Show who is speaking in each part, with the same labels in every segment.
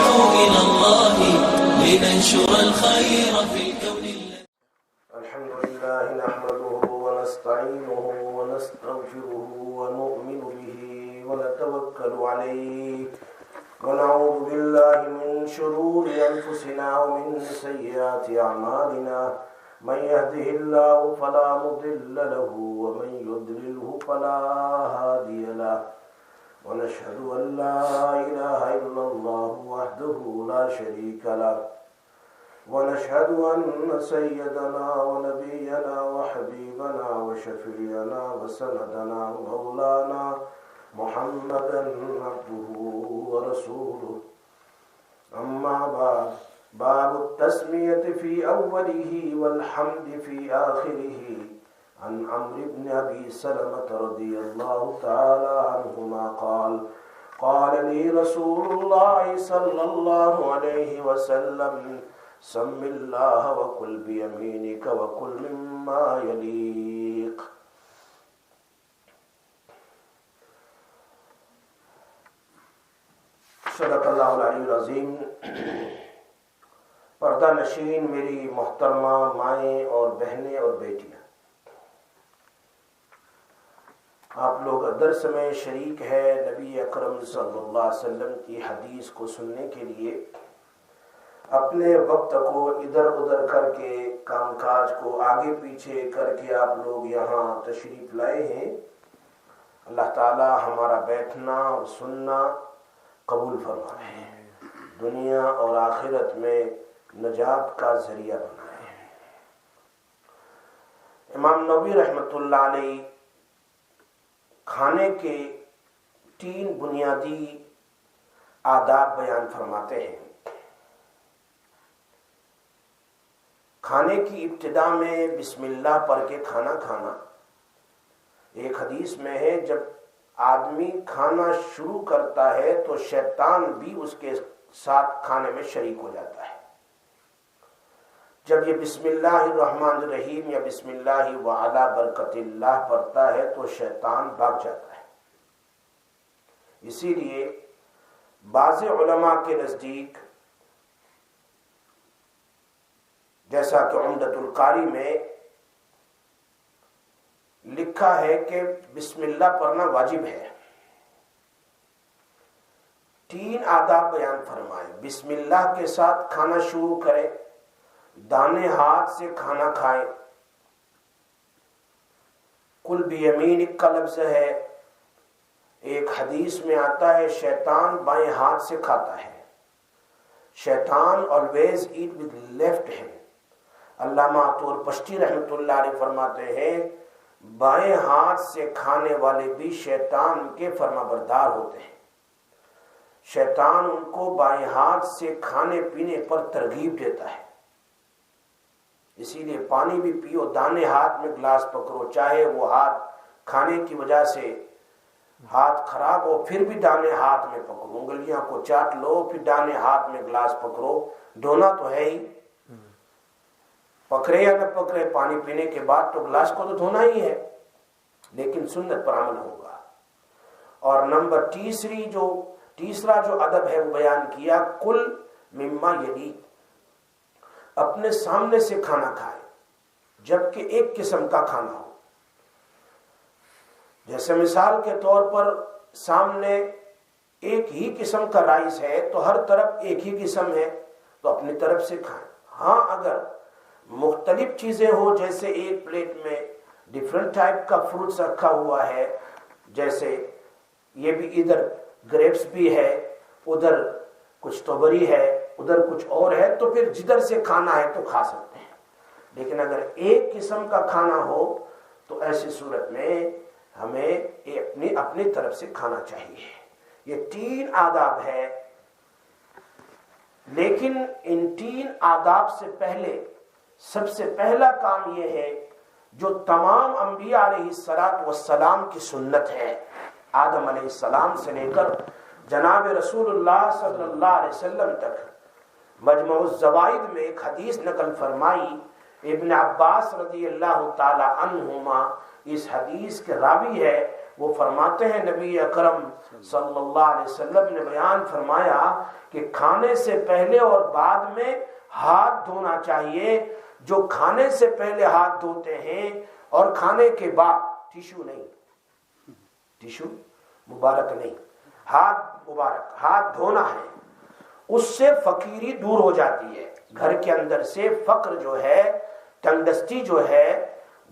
Speaker 1: إلى الله لننشر الخير في الكون.
Speaker 2: الحمد لله نحمده ونستعينه ونستغفره ونؤمن به ونتوكل عليه ونعوذ بالله من شرور أنفسنا ومن سيئات أعمالنا من يهده الله فلا مضل له ومن يضلله فلا هادي له ونشهد أن لا إله إلا الله وحده لا شريك له ونشهد أن سيدنا ونبينا وحبيبنا وشفيعنا وسندنا مولانا محمدا عبده ورسوله. أما بعد، باب التسمية في أوله والحمد في آخره. عن عمرو بن أبي سلمة رضي الله تعالى عنهما قال لي رسول الله صلى الله عليه وسلم سم الله وكل بيمينك وكل مما يليق. صدق اللہ العلی العظیم. پردہ نشین میری محترمہ مائیں اور بہنیں اور بیٹیاں، آپ لوگ درس میں شریک ہے نبی اکرم صلی اللہ علیہ وسلم کی حدیث کو سننے کے لیے اپنے وقت کو ادھر ادھر کر کے، کام کاج کو آگے پیچھے کر کے آپ لوگ یہاں تشریف لائے ہیں. اللہ تعالی ہمارا بیٹھنا اور سننا قبول فرمائے، دنیا اور آخرت میں نجات کا ذریعہ بنائے. امام نووی رحمۃ اللہ علیہ کھانے کے 3 بنیادی آداب بیان فرماتے ہیں. کھانے کی ابتدا میں بسم اللہ پڑھ کے کھانا کھانا. ایک حدیث میں ہے جب آدمی کھانا شروع کرتا ہے تو شیطان بھی اس کے ساتھ کھانے میں شریک ہو جاتا ہے. جب یہ بسم اللہ الرحمن الرحیم یا بسم اللہ وعلی برکت اللہ پڑھتا ہے تو شیطان بھاگ جاتا ہے. اسی لیے بعض علماء کے نزدیک، جیسا کہ عمدۃ القاری میں لکھا ہے کہ بسم اللہ پڑھنا واجب ہے. 3 آداب بیان فرمائے. بسم اللہ کے ساتھ کھانا شروع کرے، دانے ہاتھ سے کھانا کھائے. کل بیمینک کا لفظ ہے. ایک حدیث میں آتا ہے شیطان بائیں ہاتھ سے کھاتا ہے. شیطان always eat with left hand. علامہ طور پشتی رحمۃ اللہ علیہ فرماتے ہیں بائیں ہاتھ سے کھانے والے بھی شیطان کے فرما بردار ہوتے ہیں. شیطان ان کو بائیں ہاتھ سے کھانے پینے پر ترغیب دیتا ہے. اسی لیے پانی بھی پیو، دانے ہاتھ میں گلاس پکڑو، چاہے وہ ہاتھ کھانے کی وجہ سے ہاتھ خراب ہو پھر بھی دانے ہاتھ میں پکڑو. انگلیاں کو چاٹ لو پھر دانے ہاتھ میں گلاس پکڑو. دھونا تو ہے ہی، پکڑے یا نہ پکڑے، پانی پینے کے بعد تو گلاس کو تو دھونا ہی ہے، لیکن سنت پر عمل ہوگا. اور نمبر تیسرا جو ادب ہے وہ بیان کیا کل مما یلی، اپنے سامنے سے کھانا کھائے جبکہ ایک قسم کا کھانا ہو. جیسے مثال کے طور پر سامنے ایک ہی قسم کا رائس ہے تو ہر طرف ایک ہی قسم ہے تو اپنی طرف سے کھائیں. ہاں اگر مختلف چیزیں ہو، جیسے ایک پلیٹ میں ڈیفرنٹ ٹائپ کا فروٹس رکھا ہوا ہے، جیسے یہ بھی ادھر گریپس بھی ہے، ادھر کچھ اسٹرابیری ہے، ادھر کچھ اور ہے، تو پھر جدھر سے کھانا ہے تو کھا سکتے ہیں. لیکن اگر ایک قسم کا کھانا ہو تو ایسی صورت میں ہمیں اپنی طرف سے کھانا چاہیے. یہ 3 آداب ہے. لیکن ان 3 آداب سے پہلے سب سے پہلا کام یہ ہے جو تمام انبیاء علیہ السلام کی سنت ہے. آدم علیہ السلام سے لے کر جناب رسول اللہ صلی اللہ علیہ وسلم تک. مجموع الزوائد میں ایک حدیث نقل فرمائی، ابن عباس رضی اللہ تعالی عنہما اس حدیث کے راوی ہے. وہ فرماتے ہیں نبی اکرم صلی اللہ علیہ وسلم نے بیان فرمایا کہ کھانے سے پہلے اور بعد میں ہاتھ دھونا چاہیے. جو کھانے سے پہلے ہاتھ دھوتے ہیں اور کھانے کے بعد ٹیشو نہیں، ٹیشو مبارک نہیں، ہاتھ مبارک، ہاتھ دھونا ہے. اس سے فقیری دور ہو جاتی ہے. گھر کے اندر سے فقر جو ہے، تنگدستی جو ہے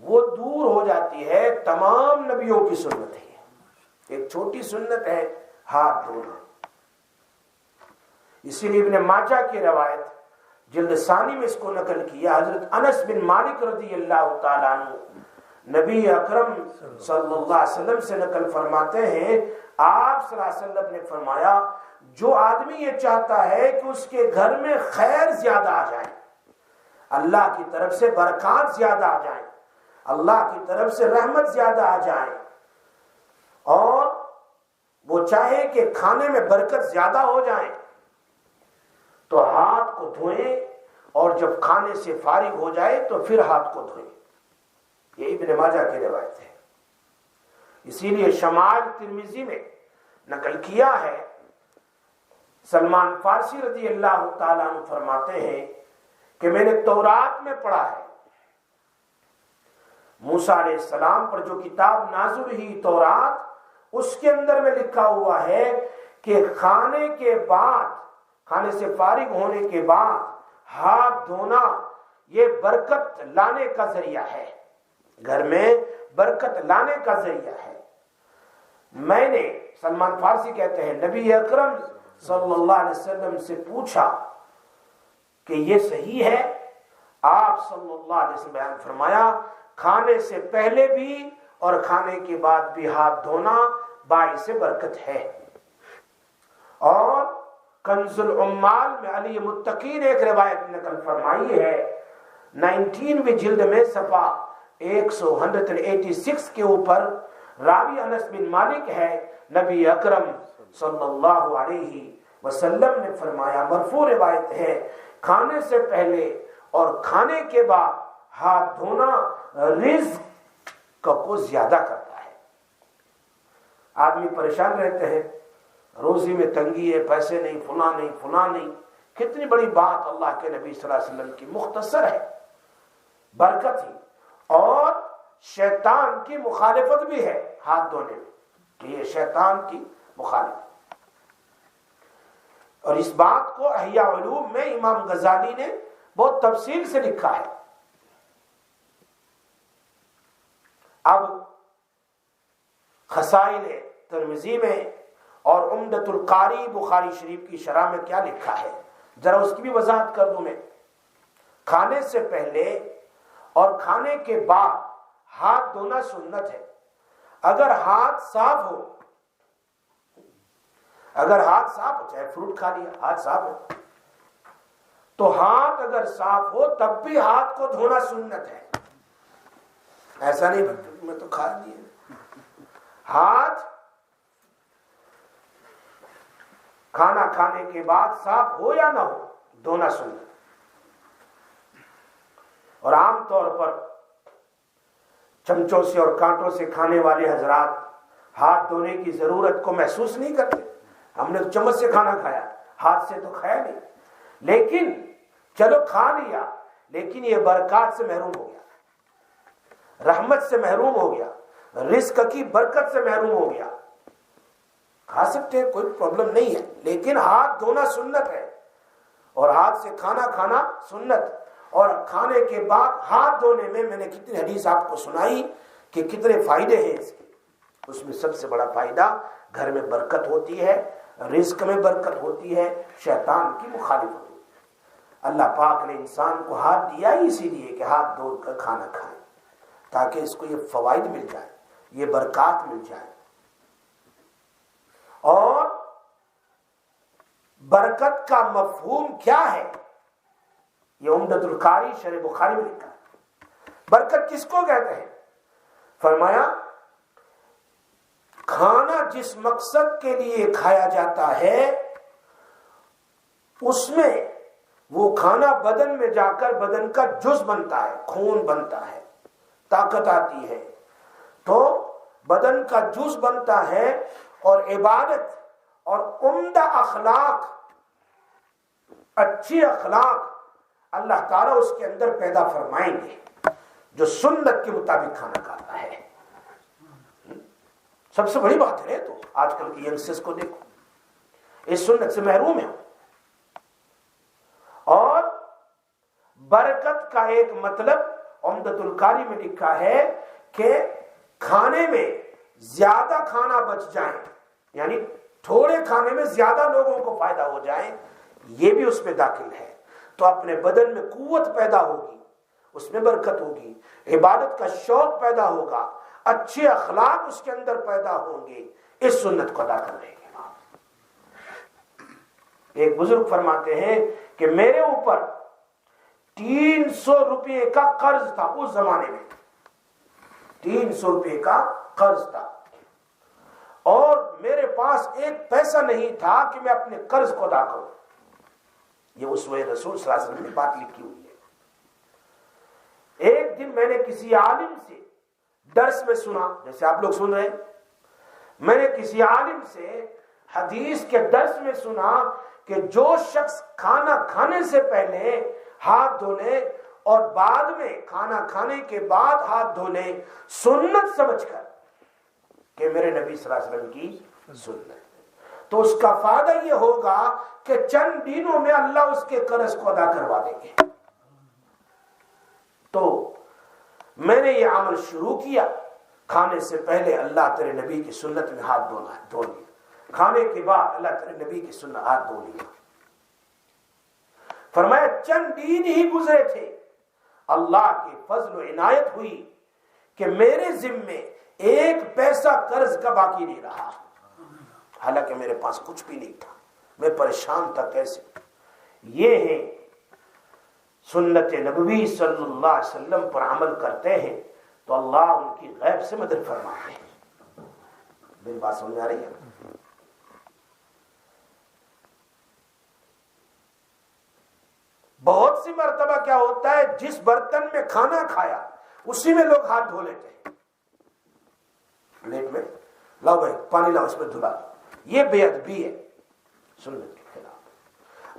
Speaker 2: وہ دور ہو جاتی ہے. تمام نبیوں کی سنت ہے. ایک چھوٹی سنت ہے ہاتھ دھونا. اسی لیے ابن ماجہ کی روایت جلد ثانی میں اس کو نقل کیا. حضرت انس بن مالک رضی اللہ تعالیٰ عنہ نبی اکرم صلی اللہ علیہ وسلم سے نقل فرماتے ہیں، آپ صلی اللہ علیہ وسلم نے فرمایا جو آدمی یہ چاہتا ہے کہ اس کے گھر میں خیر زیادہ آ جائے، اللہ کی طرف سے برکات زیادہ آ جائیں، اللہ کی طرف سے رحمت زیادہ آ جائے، اور وہ چاہے کہ کھانے میں برکت زیادہ ہو جائے، تو ہاتھ کو دھوئیں اور جب کھانے سے فارغ ہو جائے تو پھر ہاتھ کو دھوئیں. یہ ابن ماجہ کی روایت ہے. اسی لیے شمائل ترمذی میں نقل کیا ہے، سلمان فارسی رضی اللہ تعالیٰ عنہ فرماتے ہیں کہ میں نے تورات میں پڑھا ہے، موسیٰ علیہ السلام پر جو کتاب نازل ہوئی تورات، اس کے اندر میں لکھا ہوا ہے کہ کھانے کے بعد، کھانے سے فارغ ہونے کے بعد ہاتھ دھونا یہ برکت لانے کا ذریعہ ہے، گھر میں برکت لانے کا ذریعہ ہے. میں نے، سلمان فارسی کہتے ہیں، نبی اکرم صلی اللہ علیہ وسلم سے پوچھا کہ یہ صحیح ہے؟ آپ صلی اللہ علیہ وسلم بیان فرمایا کھانے سے پہلے بھی اور کھانے کے بعد بھی ہاتھ دھونا باعث برکت ہے. اور کنز العمال میں علی متقی نے ایک روایت نقل فرمائی ہے، 19ویں جلد میں صفحہ 186 کے اوپر راوی انس بن مالک ہے، نبی اکرم صلی اللہ علیہ وسلم نے فرمایا، مرفوع روایت ہے، کھانے سے پہلے اور کھانے کے بعد ہاتھ دھونا رزق کو زیادہ کرتا ہے. آدمی پریشان رہتے ہیں، روزی میں تنگی ہے، پیسے نہیں، فلاں نہیں، فلاں نہیں. کتنی بڑی بات اللہ کے نبی صلی اللہ علیہ وسلم کی مختصر ہے، برکت ہی. اور شیطان کی مخالفت بھی ہے ہاتھ دھونے میں، کہ یہ شیطان کی مخالفت. اور اس بات کو احیاء علوم میں امام غزالی نے بہت تفصیل سے لکھا ہے. اب خصائل ترمذی میں اور عمدۃ القاری بخاری شریف کی شرح میں کیا لکھا ہے ذرا اس کی بھی وضاحت کر دوں میں. کھانے سے پہلے اور کھانے کے بعد ہاتھ دھونا سنت ہے. اگر ہاتھ صاف ہو، اگر ہاتھ صاف ہو، چاہے فروٹ کھا لیا ہاتھ صاف ہو، تو ہاتھ اگر صاف ہو تب بھی ہاتھ کو دھونا سنت ہے. ایسا نہیں میں تو کھا لیا. ہاتھ کھانا کھانے کے بعد صاف ہو یا نہ ہو دھونا سنت. اور عام طور پر چمچوں سے اور کانٹوں سے کھانے والے حضرات ہاتھ دھونے کی ضرورت کو محسوس نہیں کرتے. ہم نے چمچ سے کھانا کھایا، ہاتھ سے تو کھایا نہیں، لیکن چلو کھا لیا، لیکن یہ برکات سے محروم ہو گیا، رحمت سے محروم ہو گیا، رزق کی برکت سے محروم ہو گیا. کھا سکتے ہیں، کوئی پرابلم نہیں ہے، لیکن ہاتھ دھونا سنت ہے، اور ہاتھ سے کھانا کھانا سنت. اور کھانے کے بعد ہاتھ دھونے میں نے کتنی حدیث آپ کو سنائی کہ کتنے فائدے ہیں اس کے. اس میں سب سے بڑا فائدہ گھر میں برکت ہوتی ہے، رزق میں برکت ہوتی ہے، شیطان کی مخالفت ہوتی ہے. اللہ پاک نے انسان کو ہاتھ دیا ہی اسی لیے کہ ہاتھ دھو کر کھانا کھائے، تاکہ اس کو یہ فوائد مل جائے، یہ برکات مل جائے. اور برکت کا مفہوم کیا ہے یہ عمدۃ القاری شرح بخاری میں لکھا ہے. برکت کس کو کہتے ہیں؟ فرمایا کھانا جس مقصد کے لیے کھایا جاتا ہے اس میں وہ کھانا بدن میں جا کر بدن کا جز بنتا ہے، خون بنتا ہے، طاقت آتی ہے. تو بدن کا جز بنتا ہے، اور عبادت اور عمدہ اخلاق، اچھی اخلاق اللہ تعالیٰ اس کے اندر پیدا فرمائیں گے، جو سنت کے مطابق کھانا کھاتا ہے۔ سب سے بڑی بات ہے، تو آج کل کی ینگسٹرز کو دیکھو، اس سنت سے محروم ہے۔ اور برکت کا ایک مطلب عمدۃ القاری میں لکھا ہے کہ کھانے میں زیادہ کھانا بچ جائے، یعنی تھوڑے کھانے میں زیادہ لوگوں کو فائدہ ہو جائے، یہ بھی اس میں داخل ہے۔ تو اپنے بدن میں قوت پیدا ہوگی، اس میں برکت ہوگی، عبادت کا شوق پیدا ہوگا، اچھے اخلاق اس کے اندر پیدا ہوں گے، اس سنت کو ادا کرنے کے بعد۔ ایک بزرگ فرماتے ہیں کہ میرے اوپر 300 روپے کا قرض تھا، اس زمانے میں 300 روپے کا قرض تھا، اور میرے پاس ایک پیسہ نہیں تھا کہ میں اپنے قرض کو ادا کروں۔ یہ اسوہ رسول صلی اللہ علیہ وسلم نے بات لکھی ہوئی ہے۔ ایک دن میں نے کسی عالم سے درس میں سنا، جیسے آپ لوگ سن رہے ہیں، میں نے کسی عالم سے حدیث کے درس میں سنا کہ جو شخص کھانا کھانے سے پہلے ہاتھ دھو لے اور بعد میں کھانا کھانے کے بعد ہاتھ دھو لے، سنت سمجھ کر کہ میرے نبی صلی اللہ علیہ وسلم کی سنت، تو اس کا فائدہ یہ ہوگا کہ چند دنوں میں اللہ اس کے قرض کو ادا کروا دیں گے۔ تو میں نے یہ عمل شروع کیا، کھانے سے پہلے اللہ تیرے نبی کی سنت میں ہاتھ دھو لیا، کھانے کے بعد اللہ تیرے نبی کی سنت ہاتھ دھو لیا۔ فرمایا چند دن ہی گزرے تھے، اللہ کی فضل و عنایت ہوئی کہ میرے ذمے ایک پیسہ قرض کا باقی نہیں رہا، حالانکہ میرے پاس کچھ بھی نہیں تھا، میں پریشان تھا کیسے۔ یہ ہے سنت نبوی صلی اللہ علیہ وسلم پر عمل کرتے ہیں تو اللہ ان کی غیب سے مدد فرماتے ہیں۔ میری بات سمجھ آ رہی ہے؟ بہت سی مرتبہ کیا ہوتا ہے، جس برتن میں کھانا کھایا اسی میں لوگ ہاتھ دھو لیتے ہیں، پلیٹ میں لاؤ بھائی پانی لاؤ، اس میں دھلا، یہ بے ادبی ہے، سنت کے خلاف۔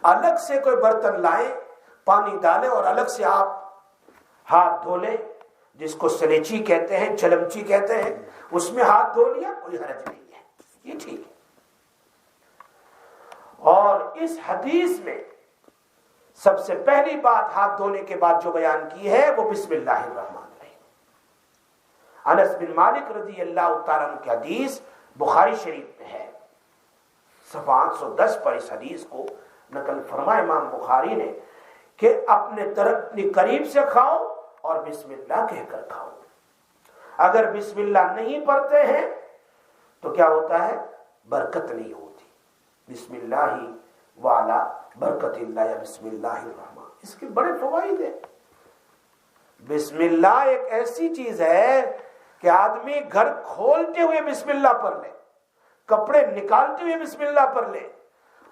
Speaker 2: الگ سے کوئی برتن لائیں، پانی ڈالیں اور الگ سے آپ ہاتھ دھو لیں، جس کو سلیچی کہتے ہیں، چلمچی کہتے ہیں، اس میں ہاتھ دھو لیا، کوئی حرج نہیں ہے، یہ ٹھیک ہے۔ اور اس حدیث میں سب سے پہلی بات ہاتھ دھونے کے بعد جو بیان کی ہے وہ بسم اللہ الرحمن الرحیم۔ انس بن مالک رضی اللہ تعالیٰ عنہ کی حدیث بخاری شریف میں ہے، صفحہ 810 پر اس حدیث کو نقل فرمایا امام بخاری نے کہ اپنے طرف قریب سے کھاؤ اور بسم اللہ کہہ کر کھاؤ۔ اگر بسم اللہ نہیں پڑھتے ہیں تو کیا ہوتا ہے، برکت نہیں ہوتی۔ بسم اللہ وعلا برکت اللہ یا بسم اللہ الرحمن، اس کے بڑے فوائد ہیں۔ بسم اللہ ایک ایسی چیز ہے کہ آدمی گھر کھولتے ہوئے بسم اللہ پڑھ لے، کپڑے نکالتے ہوئے بسم اللہ پڑھ لے،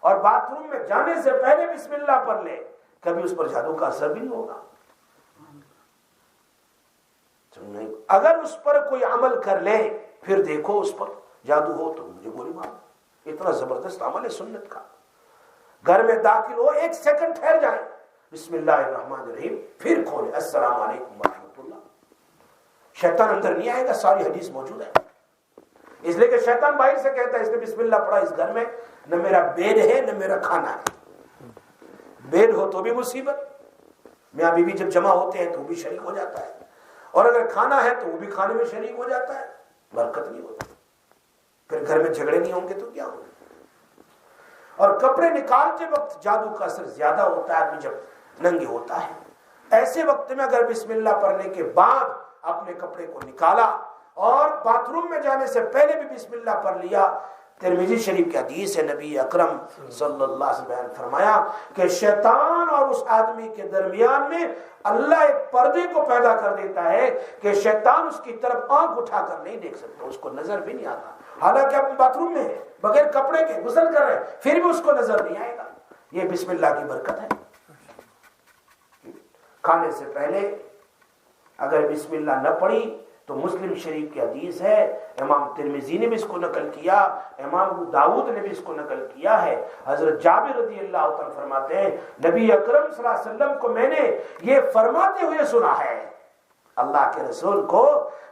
Speaker 2: اور باتھ روم میں جانے سے پہلے بسم اللہ پڑھ لے، کبھی اس پر جادو کا اثر بھی نہیں ہوگا۔ اگر اس پر کوئی عمل کر لے پھر دیکھو اس پر جادو ہو تو مجھے گولی مار، اتنا زبردست عمل ہے سنت کا۔ گھر میں داخل ہو، ایک سیکنڈ ٹھہر جائیں، بسم اللہ الرحمن الرحیم، پھر کھولے السلام علیکم ورحمۃ اللہ۔ شیطان اندر نہیں آئے گا، ساری حدیث موجود ہے۔ اس لیے کہ شیطان باہر سے کہتا ہے اس نے بسم اللہ پڑھا، اس گھر میں نہ میرا بیڈ ہے نہ میرا کھانا ہے۔ بیڈ ہو تو بھی مصیبت، میاں بیوی جب جمع ہوتے ہیں تو وہ بھی شریک ہو جاتا ہے، اور اگر کھانا ہے تو وہ بھی کھانے میں شریک ہو جاتا ہے، برکت نہیں ہوتی۔ پھر گھر میں جھگڑے نہیں ہوں گے تو کیا ہوگا۔ اور کپڑے نکالتے وقت جادو کا اثر زیادہ ہوتا ہے آدمی جب ننگے ہوتا ہے۔ ایسے وقت میں اگر بسم اللہ پڑھنے کے بعد اپنے کپڑے کو نکالا اور باتھ روم میں جانے سے پہلے بھی بسم اللہ پڑھ لیا، ترمذی شریف کی حدیث ہے، نبی اکرم صلی اللہ علیہ وسلم بیان فرمایا کہ شیطان اور اس آدمی کے درمیان میں اللہ ایک پردے کو پیدا کر دیتا ہے کہ شیطان اس کی طرف آنکھ اٹھا کر نہیں دیکھ سکتا، اس کو نظر بھی نہیں آتا، حالانکہ اپنے باتھ روم میں ہے، بغیر کپڑے کے غسل کر رہے ہیں، پھر بھی اس کو نظر نہیں آئے گا۔ یہ بسم اللہ کی برکت ہے۔ کھانے سے پہلے اگر بسم اللہ نہ پڑھی تو مسلم شریف کی حدیث ہے امام ترمذی نے بھی اس کو نقل کیا، امام ابو داؤد نے بھی اس کو نقل کیا ہے۔ حضرت جابر رضی اللہ عنہ فرماتے ہیں نبی اکرم صلی اللہ علیہ وسلم کو میں نے یہ فرماتے ہوئے سنا ہے، اللہ کے رسول کو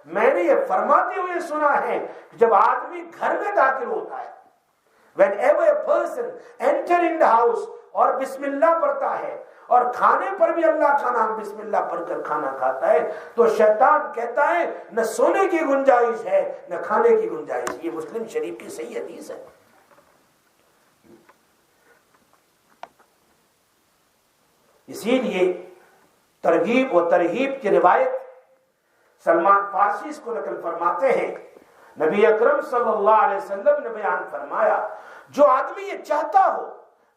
Speaker 2: میں نے یہ فرماتے ہوئے سنا ہے کہ جب آدمی گھر میں داخل ہوتا ہے، whenever a person enter in the house اور بسم اللہ پڑھتا ہے اور کھانے پر بھی اللہ کا نام بسم اللہ پڑھ کر کھانا کھاتا ہے تو شیطان کہتا ہے نہ سونے کی گنجائش ہے نہ کھانے کی گنجائش۔ یہ مسلم شریف کی صحیح حدیث ہے۔ اسی لیے ترغیب و ترہیب کی روایت سلمان فارسی اس کو نقل فرماتے ہیں، نبی اکرم صلی اللہ علیہ وسلم نے بیان فرمایا جو آدمی یہ چاہتا ہو،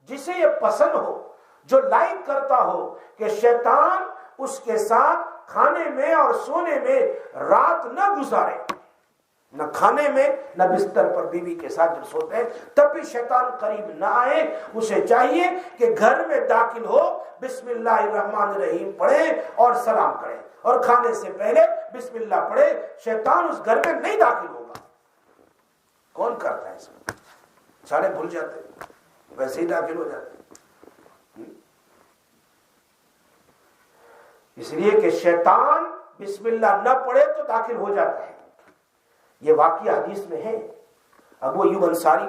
Speaker 2: جسے یہ پسند ہو، جو لائک کرتا ہو کہ شیطان اس کے ساتھ کھانے میں اور سونے میں رات نہ گزارے، نہ کھانے میں نہ بستر پر بیوی کے ساتھ جب سوتے ہیں تب بھی شیطان قریب نہ آئے، اسے چاہیے کہ گھر میں داخل ہو بسم اللہ الرحمن الرحیم پڑھے اور سلام کرے، اور کھانے سے پہلے بسم اللہ پڑھے، شیطان اس گھر میں نہیں داخل ہوگا۔ کون کرتا ہے اس میں؟ سارے بھول جاتے ہیں، ویسے ہی داخل ہو جاتے ہیں۔ اس لیے کہ شیطان بسم اللہ نہ پڑھے تو داخل ہو جاتا ہے۔ یہ واقعہ حدیث میں ہے۔ ابو ایوب انصاری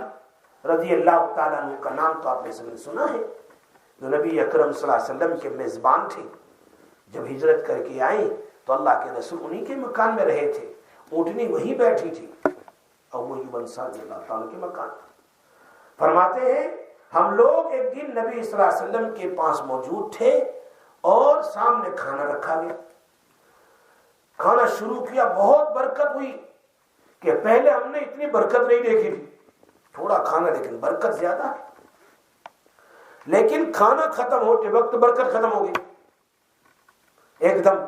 Speaker 2: رضی اللہ تعالیٰ عنہ کا نام تو آپ نے سب نے سنا ہے، جو نبی اکرم صلی اللہ علیہ وسلم کے میزبان تھے۔ جب ہجرت کر کے آئے تو اللہ کے رسول انہی کے مکان میں رہے تھے، اونٹنی وہیں بیٹھی تھی، ابو ایوب انصاری اللہ تعالیٰ کے مکان۔ فرماتے ہیں ہم لوگ ایک دن نبی صلی اللہ علیہ وسلم کے پاس موجود تھے اور سامنے کھانا رکھا گیا، کھانا شروع کیا، بہت برکت ہوئی کہ پہلے ہم نے اتنی برکت نہیں دیکھی تھی، تھوڑا کھانا لیکن برکت زیادہ ہے۔ لیکن کھانا ختم ہوتے وقت برکت ختم ہو گئی، ایک دم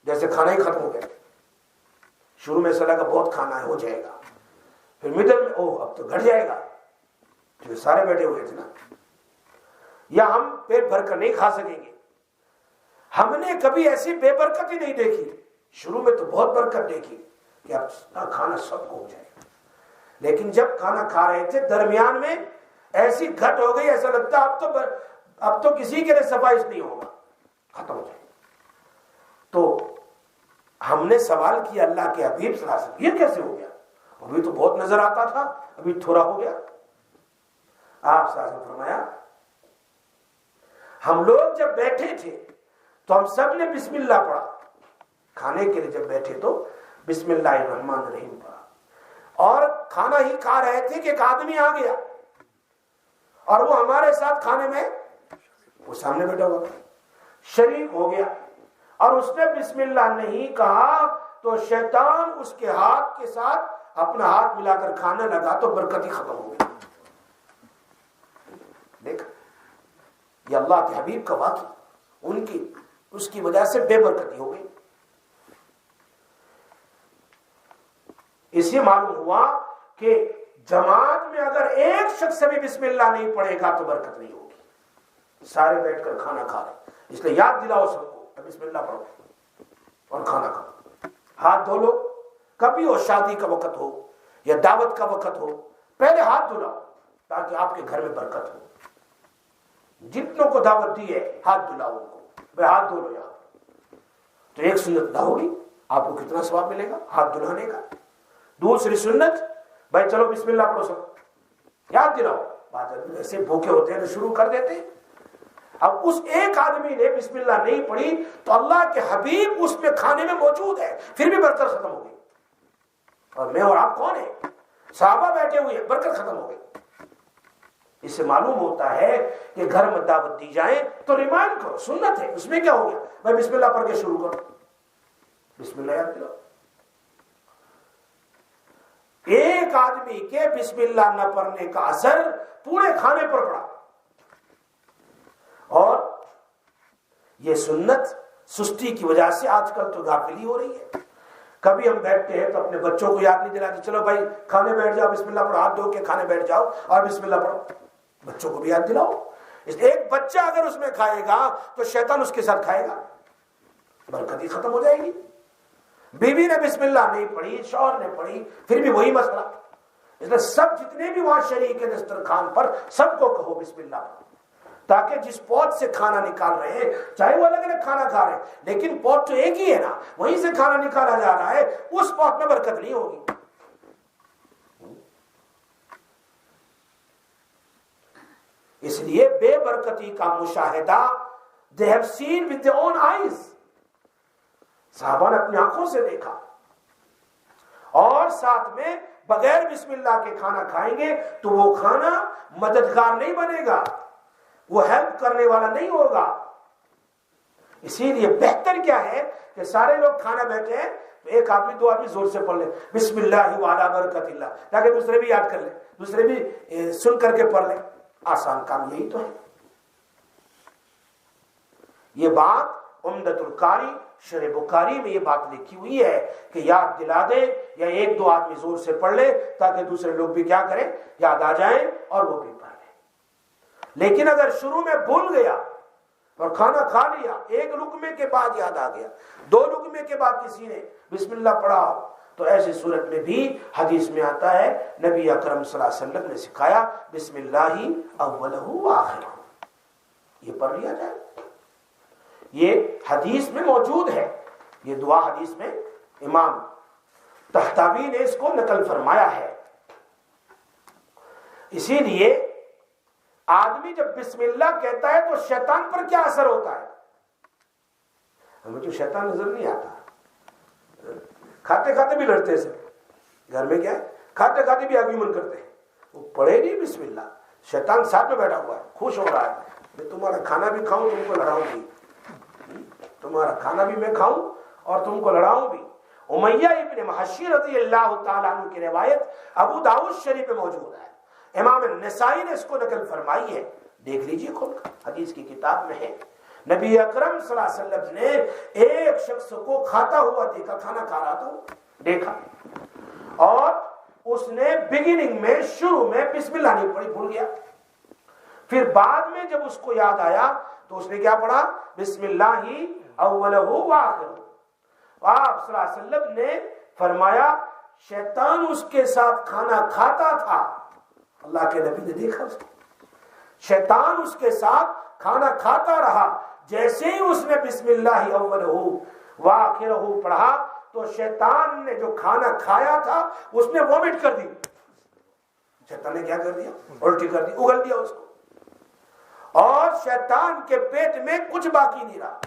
Speaker 2: جیسے کھانا ہی ختم ہو گیا۔ شروع میں سے لگا بہت کھانا ہے، ہو جائے گا، پھر مڈل میں اوہ اب تو گھٹ جائے گا، جو سارے بیٹھے ہوئے تھے نا، یا ہم پیٹ بھر کر نہیں کھا سکیں گے۔ ہم نے کبھی ایسی بے برکت ہی نہیں دیکھی، شروع میں تو بہت برکت دیکھی کہ اب کھانا سب کو ہو جائے گا، لیکن جب کھانا کھا رہے تھے درمیان میں ایسی گھٹ ہو گئی، ایسا لگتا اب تو کسی کے لیے سفائش نہیں ہوگا، ختم ہو جائے گا۔ تو ہم نے سوال کیا اللہ کے حبیب صلی اللہ علیہ وسلم یہ کیسے ہو گیا؟ ابھی تو بہت نظر آتا تھا، ابھی تھوڑا ہو گیا۔ آپ صلی اللہ علیہ وسلم فرمایا ہم لوگ جب بیٹھے تھے تو ہم سب نے بسم اللہ پڑھا، کھانے کے لیے جب بیٹھے تو بسم اللہ الرحمن الرحیم پڑھا، اور کھانا ہی کھا رہے تھے کہ ایک آدمی آ گیا اور وہ ہمارے ساتھ کھانے میں، وہ سامنے بیٹھا ہوا تھا، شریک ہو گیا، اور اس نے بسم اللہ نہیں کہا تو شیطان اس کے ہاتھ کے ساتھ اپنا ہاتھ ملا کر کھانا لگا تو برکت ہی ختم ہو گئی۔ دیکھ یہ اللہ کے حبیب کا واقعہ، اس کی وجہ سے بے برکتی ہو گئی۔ اسے معلوم ہوا کہ جماعت میں اگر ایک شخص سے بھی بسم اللہ نہیں پڑھے گا تو برکت نہیں ہوگی۔ سارے بیٹھ کر کھانا کھا رہے، اس لیے یاد دلاؤ سب کو بسم اللہ پڑھو اور کھانا کھاؤ، ہاتھ دھو لو، کبھی ہو شادی کا وقت ہو یا دعوت کا وقت ہو، پہلے ہاتھ دھلاؤ تاکہ آپ کے گھر میں برکت ہو۔ جتنوں کو دعوت دی ہے ہاتھ دھلاؤ ان کو، بھائی ہاتھ دھو لو یہاں، تو ایک سنت نہ ہوگی، آپ کو کتنا ثواب ملے گا ہاتھ دھلانے کا۔ دوسری سنت بھائی چلو بسم اللہ پڑھو سب، یاد دلاؤ، بات ایسے بھوکے ہوتے ہیں تو شروع کر دیتے ہیں۔ اب اس ایک آدمی نے بسم اللہ نہیں پڑھی تو اللہ کے حبیب اس میں کھانے میں موجود ہے، پھر بھی برکت ختم ہو گئی، اور میں اور آپ کون ہیں؟ صحابہ بیٹھے ہوئے ہیں، برکت ختم ہو گئی۔ اس سے معلوم ہوتا ہے کہ گھر میں دعوت دی جائے تو ریمائنڈ کرو، سنت ہے، اس میں کیا ہو گیا، بھائی بسم اللہ پڑھ کے شروع کرو، بسم اللہ یاد دلاؤ۔ ایک آدمی کے بسم اللہ نہ پڑھنے کا اثر پورے کھانے پر پڑا، اور یہ سنت سستی کی وجہ سے آج کل تو غافلی ہو رہی ہے۔ کبھی ہم بیٹھتے ہیں تو اپنے بچوں کو یاد نہیں دلاتے، چلو بھائی کھانے بیٹھ جاؤ، بسم اللہ پڑھو، ہاتھ دھو کے کھانے بیٹھ جاؤ اور بسم اللہ پڑھو، بچوں کو بھی یاد دلاؤ۔ ایک بچہ اگر اس میں کھائے گا تو شیطان اس کے ساتھ کھائے گا، برکت ہی ختم ہو جائے گی۔ بیوی نے بسم اللہ نہیں پڑھی، شوہر نے پڑھی، پھر بھی وہی مسئلہ. اس لیے سب جتنے بھی وہاں شریک ہیں دسترخوان پر، سب کو کہو بسم اللہ، تاکہ جس پوٹ سے کھانا نکال رہے ہیں، چاہے وہ الگ الگ کھانا کھا رہے ہیں، لیکن پوٹ تو ایک ہی ہے نا، وہیں سے کھانا نکالا جا رہا ہے، اس پوٹ میں برکت نہیں ہوگی. اس لیے بے برکتی کا مشاہدہ they have seen with their own eyes. صحابہ نے اپنی آنکھوں سے دیکھا. اور ساتھ میں بغیر بسم اللہ کے کھانا کھائیں گے تو وہ کھانا مددگار نہیں بنے گا، وہ ہیلپ کرنے والا نہیں ہوگا. اسی لیے بہتر کیا ہے کہ سارے لوگ کھانا بیٹھے ہیں، ایک آدمی دو آدمی زور سے پڑھ لیں بسم اللہ وعلی برکت اللہ، تاکہ دوسرے بھی یاد کر لیں، دوسرے بھی سن کر کے پڑھ لیں. آسان کام یہی تو ہے. یہ بات عمدۃ القاری شرح بخاری میں یہ بات لکھی ہوئی ہے کہ یاد دلا دے یا ایک دو آدمی زور سے پڑھ لے تاکہ دوسرے لوگ بھی کیا کریں، یاد آ جائیں اور وہ بھی پڑھ لیں. لیکن اگر شروع میں بھول گیا اور کھانا کھا لیا، ایک لقمے کے بعد یاد آ گیا، دو لقمے کے بعد کسی نے بسم اللہ پڑھا، تو ایسی صورت میں بھی حدیث میں آتا ہے نبی اکرم صلی اللہ علیہ وسلم نے سکھایا بسم اللہ اولہ وآخرہ، یہ پڑھ لیا جائے. یہ حدیث میں موجود ہے، یہ دعا حدیث میں امام طحطاوی نے اس کو نقل فرمایا ہے. اسی لیے آدمی جب بسم اللہ کہتا ہے تو شیطان پر کیا اثر ہوتا ہے؟ ہمیں تو شیطان نظر نہیں آتا، کھاتے کھاتے بھی لڑتے ہیں سب، گھر میں کیا ہے کھاتے کھاتے بھی آرگیومنٹ کرتے ہیں، وہ پڑھے نہیں بسم اللہ، شیطان ساتھ میں بیٹھا ہوا ہے، خوش ہو رہا ہے میں تمہارا کھانا بھی کھاؤں تم کو لڑاؤں گی، تمہارا کھانا بھی میں کھاؤں اور تم کو لڑاؤں بھی. امیہ ابن محشی رضی اللہ تعالیٰ عنہ کی روایت ابو داؤد شریف میں موجود ہے، امام النسائی نے اس کو نقل فرمائی ہے، دیکھ لیجئے کھول کر، حدیث کی کتاب میں ہے. نبی اکرم صلی اللہ علیہ وسلم نے ایک شخص کو کھاتا ہوا دیکھا، کھانا کھا رہا تھا دیکھا، اور اس نے بگننگ میں شروع میں بسم اللہ نہیں پڑھی، بھول گیا. پھر بعد میں جب اس کو یاد آیا تو اس نے کیا پڑھا؟ بسم اللہ اولہ وآخرہ. آپ صلی اللہ علیہ وسلم نے فرمایا شیطان اس کے ساتھ کھانا کھاتا تھا، اللہ کے نبی نے دیکھا اس کو، شیطان اس کے ساتھ کھانا کھاتا رہا، جیسے ہی اس نے بسم اللہ اولہ وآخرہ پڑھا تو شیطان نے جو کھانا کھایا تھا اس نے وومٹ کر دی. شیطان نے کیا کر دیا؟ الٹی کر دی، اگل دیا اس کو، اور شیطان کے پیٹ میں کچھ باقی نہیں رہا.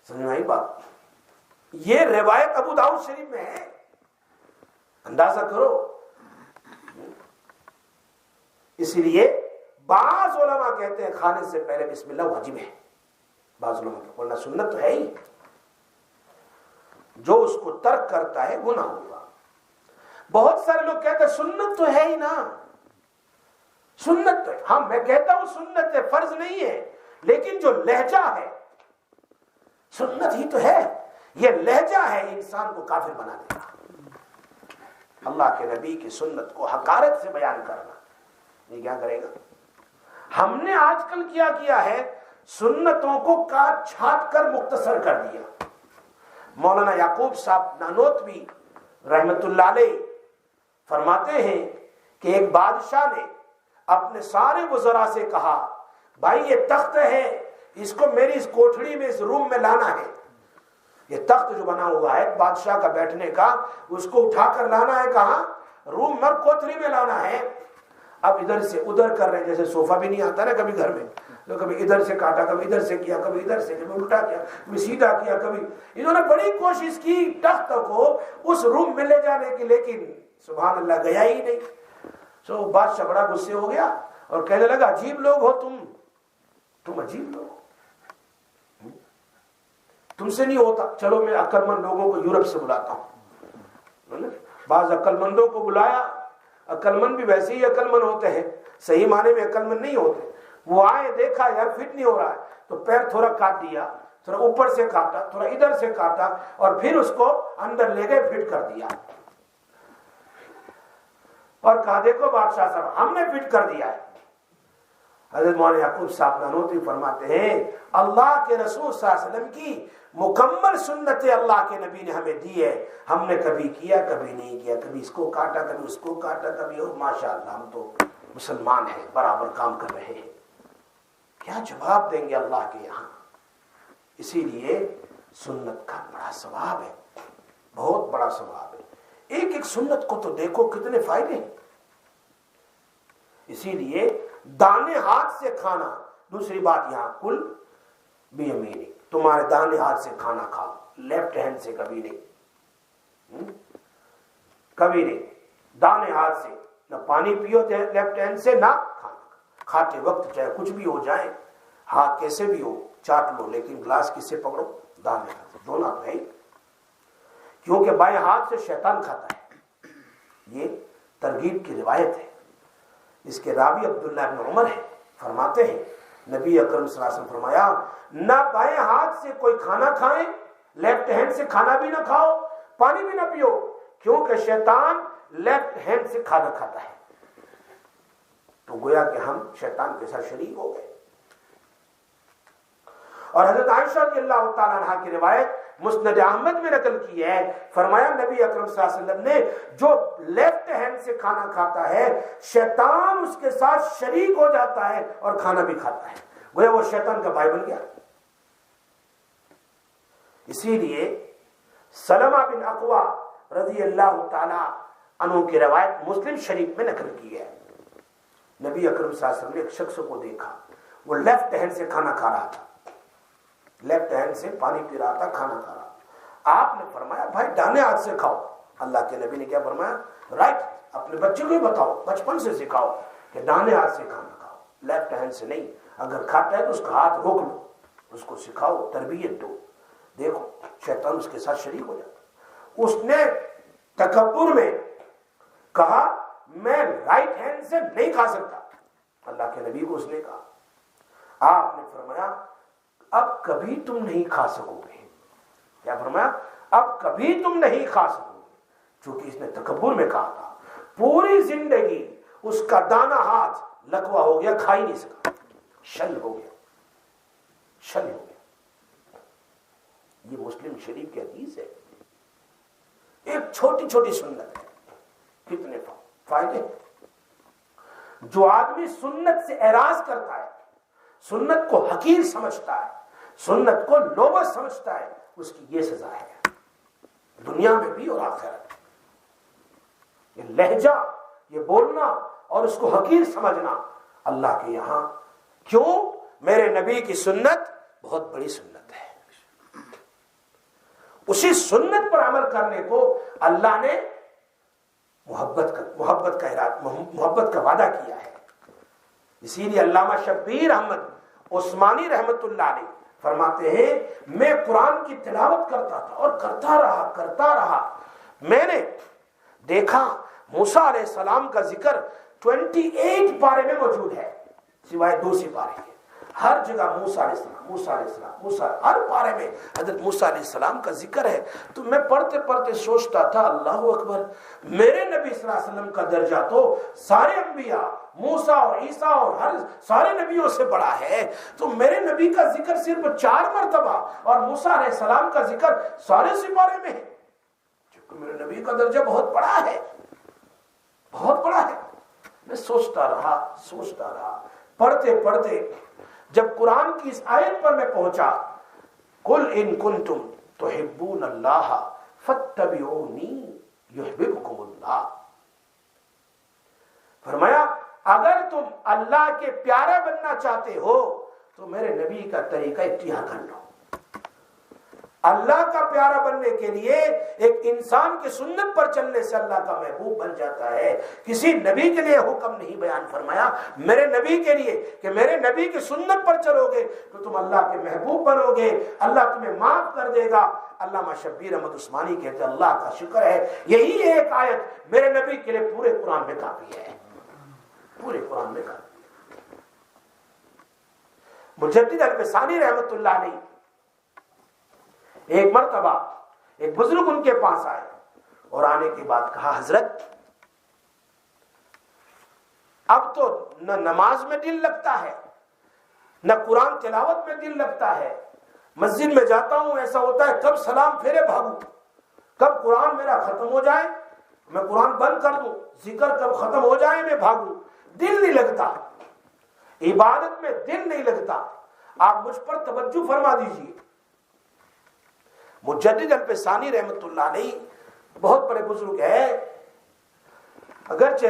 Speaker 2: سمجھ میں آئی بات؟ یہ روایت ابو داؤد شریف میں ہے، اندازہ کرو. اسی لیے بعض علماء کہتے ہیں کھانے سے پہلے بسم اللہ واجب ہے، بعض علماء کو بولنا سنت تو ہے ہی، جو اس کو ترک کرتا ہے گناہ ہوگا. بہت سارے لوگ کہتے ہیں سنت تو ہے ہی نا، سنت تو ہے. ہاں میں کہتا ہوں سنت ہے، فرض نہیں ہے، لیکن جو لہجہ ہے سنت ہی تو ہے. یہ لہجہ ہے انسان کو کافر بنا دے گا. اللہ کے نبی کی سنت کو حقارت سے بیان کرنا یہ کیا کرے گا؟ ہم نے آج کل کیا ہے، سنتوں کو کاٹ چھانٹ کر مختصر کر دیا. مولانا یعقوب صاحب نانوتوی رحمت اللہ علیہ فرماتے ہیں کہ ایک بادشاہ نے اپنے سارے وزراء سے کہا بھائی یہ تخت ہے، اس کو میری اس کوٹھڑی میں اس روم میں لانا ہے. یہ تخت جو بنا ہوا ہے بادشاہ کا بیٹھنے کا، اس کو اٹھا کر لانا ہے کہاں؟ روم میں، کوٹھڑی میں لانا ہے. اب ادھر سے ادھر کر رہے ہیں، جیسے صوفہ بھی نہیں آتا نا کبھی گھر میں، تو کبھی ادھر سے کاٹا، کبھی ادھر سے کیا، کبھی ادھر سے، کبھی الٹا کیا، کبھی سیدھا کیا، کبھی انہوں نے بڑی کوشش کی تخت کو اس روم میں لے جانے کی، لیکن سبحان اللہ گیا ہی نہیں. سو بادشاہ بڑا غصے ہو گیا اور کہنے لگا عجیب لوگ ہو تم عجیب لوگ، تم سے نہیں ہوتا، چلو میں عقل مند لوگوں کو یورپ سے بلاتا ہوں. بعض عقل مندوں کو بلایا، عقل مند بھی ویسے ہی عقل مند ہوتے ہیں، صحیح معنی میں عقل مند نہیں ہوتے. وہ آئے، دیکھا یار فٹ نہیں ہو رہا ہے تو پیر تھوڑا کاٹ دیا، تھوڑا اوپر سے کاٹا، تھوڑا ادھر سے کاٹا، اور پھر اس کو اندر لے گئے، فٹ کر دیا. اور کہا دیکھو بادشاہ صاحب ہم نے فٹ کر دیا ہے. حضرت مولانا یعقوب صاحب نانوتوی فرماتے ہیں اللہ کے رسول صلی اللہ علیہ وسلم کی مکمل سنت اللہ کے نبی نے ہمیں دی ہے. ہم نے کبھی کیا کبھی نہیں کیا, کبھی اس کو کاٹا کبھی اس کو کاٹا, کبھی ماشاءاللہ ہم تو مسلمان ہیں, برابر کام کر رہے ہیں. کیا جواب دیں گے اللہ کے یہاں؟ اسی لیے سنت کا بڑا ثواب ہے, بہت بڑا ثواب ہے. ایک ایک سنت کو تو دیکھو کتنے فائدے ہیں. اسی لیے دانے ہاتھ سے کھانا. دوسری بات یہاں کل بیمینک, تمہارے دانے ہاتھ سے کھانا کھاؤ, لیفٹ ہینڈ سے کبھی نہیں, کبھی نہیں. دانے ہاتھ سے نہ پانی پیو لیفٹ ہینڈ سے, نہ کھانا کھاتے وقت چاہے کچھ بھی ہو جائے, ہاتھ کیسے بھی ہو چاٹ لو, لیکن گلاس کس سے پکڑو؟ دانے ہاتھ سے. دونوں تو ہے, کیونکہ بائیں ہاتھ سے شیطان کھاتا ہے. یہ ترغیب کی روایت ہے. اس کے راوی عبداللہ ابن عمر ہے, فرماتے ہیں نبی اکرم صلی اللہ علیہ وسلم فرمایا, نہ بائیں ہاتھ سے کوئی کھانا کھائے, لیفٹ ہینڈ سے کھانا بھی نہ کھاؤ, پانی بھی نہ پیو, کیونکہ شیطان لیفٹ ہینڈ سے کھانا کھاتا ہے. تو گویا کہ ہم شیطان کے ساتھ شریک ہو گئے. اور حضرت عائشہ رضی اللہ تعالیٰ عنہ کی روایت مسند احمد میں نقل کی ہے, فرمایا نبی اکرم صلی اللہ علیہ وسلم نے, جو لیفٹ ہینڈ سے کھانا کھاتا ہے شیطان اس کے ساتھ شریک ہو جاتا ہے اور کھانا بھی کھاتا ہے. گویا وہ شیطان کا بھائی بن گیا. اسی لیے سلمہ بن اقوا رضی اللہ تعالیٰ عنہ کی روایت مسلم شریف میں نقل کی ہے. نبی اکرم صلی اللہ علیہ وسلم نے ایک شخص کو دیکھا, وہ لیفٹ ہینڈ سے کھانا کھا رہا تھا, لیفٹ ہینڈ سے پانی پی رہا تھا, کھانا کھا رہا. آپ نے فرمایا بھائی دانے ہاتھ سے کھاؤ. اللہ کے نبی نے کیا فرمایا؟ رائٹ. اپنے بچے کو ہی بتاؤ, بچپن سے سکھاؤ کہ دانے ہاتھ سے کھانا کھاؤ, لیفٹ ہینڈ سے نہیں. اگر کھاتا ہے تو اس کا ہاتھ روک لو, اس کو سکھاؤ, تربیت دو. دیکھو شیطان اس کے ساتھ شریک ہو جاتا. اس نے تکبر میں کہا میں رائٹ ہینڈ سے نہیں کھا سکتا. اللہ کے نبی کو اس نے کہا. آپ نے فرمایا اب کبھی تم نہیں کھا سکو گے. کیا فرمایا؟ اب کبھی تم نہیں کھا سکو گے. چونکہ اس نے تکبر میں کہا تھا. پوری زندگی اس کا دانا ہاتھ لکوا ہو گیا, کھا ہی نہیں سکا, شل ہو گیا, شل ہو گیا. یہ مسلم شریف کی حدیث ہے. ایک چھوٹی چھوٹی سنت ہے, کتنے فائدے. جو آدمی سنت سے اعراض کرتا ہے, سنت کو حقیر سمجھتا ہے, سنت کو لوبت سمجھتا ہے, اس کی یہ سزا ہے دنیا میں بھی اور آخرت. یہ لہجہ, یہ بولنا اور اس کو حقیر سمجھنا اللہ کے یہاں. کیوں؟ میرے نبی کی سنت بہت بڑی سنت ہے. اسی سنت پر عمل کرنے کو اللہ نے محبت کا وعدہ کیا ہے. اسی لیے علامہ شبیر احمد عثمانی رحمت اللہ علیہ فرماتے ہیں میں قرآن کی تلاوت کرتا تھا اور کرتا رہا. میں نے دیکھا موسیٰ علیہ السلام کا ذکر 28 پارے میں موجود ہے, سوائے 2 سپارے کے. ہر جگہ موسیٰ علیہ السلام, ہر پارے میں حضرت موسیٰ علیہ السلام کا ذکر ہے. تو میں پڑھتے پڑھتے سوچتا تھا اللہ اکبر, میرے نبی صلی اللہ علیہ وسلم کا درجہ تو سارے انبیاء موسیٰ اور عیسیٰ اور ہر سارے نبیوں سے بڑا ہے, تو میرے نبی کا ذکر صرف 4 مرتبہ اور موسیٰ علیہ السلام کا ذکر سارے سپارے میں ہے. چونکہ میرے نبی کا درجہ بہت بڑا ہے, بہت بڑا ہے. میں سوچتا رہا پڑھتے پڑھتے جب قرآن کی اس آیت پر میں پہنچا, قل ان کنتم تحبون اللہ فاتبعونی یحببکم اللہ. فرمایا اگر تم اللہ کے پیارے بننا چاہتے ہو تو میرے نبی کا طریقہ اختیار کر لو. اللہ کا پیارا بننے کے لیے ایک انسان کی سنت پر چلنے سے اللہ کا محبوب بن جاتا ہے. کسی نبی کے لیے حکم نہیں بیان فرمایا, میرے نبی کے لیے کہ میرے نبی کی سنت پر چلو گے تو تم اللہ کے محبوب بنو گے, اللہ تمہیں معاف کر دے گا. علامہ شبیر احمد عثمانی کہتے ہیں اللہ کا شکر ہے یہی ایک آیت میرے نبی کے لیے پورے قرآن میں کافی ہے, پورے قرآن میں کافی. مجدد البسانی رحمت اللہ علیہ ایک مرتبہ ایک بزرگ ان کے پاس آئے اور آنے کے بعد کہا حضرت اب تو نہ نماز میں دل لگتا ہے, نہ قرآن تلاوت میں دل لگتا ہے, مسجد میں جاتا ہوں ایسا ہوتا ہے کب سلام پھیرے بھاگوں، کب قرآن میرا ختم ہو جائے میں قرآن بند کر دوں، ذکر کب ختم ہو جائے میں بھاگوں، دل نہیں لگتا، عبادت میں دل نہیں لگتا۔ آپ مجھ پر توجہ فرما دیجئے، مجدد الفسانی رحمت اللہ علیہ بہت بڑے بزرگ ہے، اگرچہ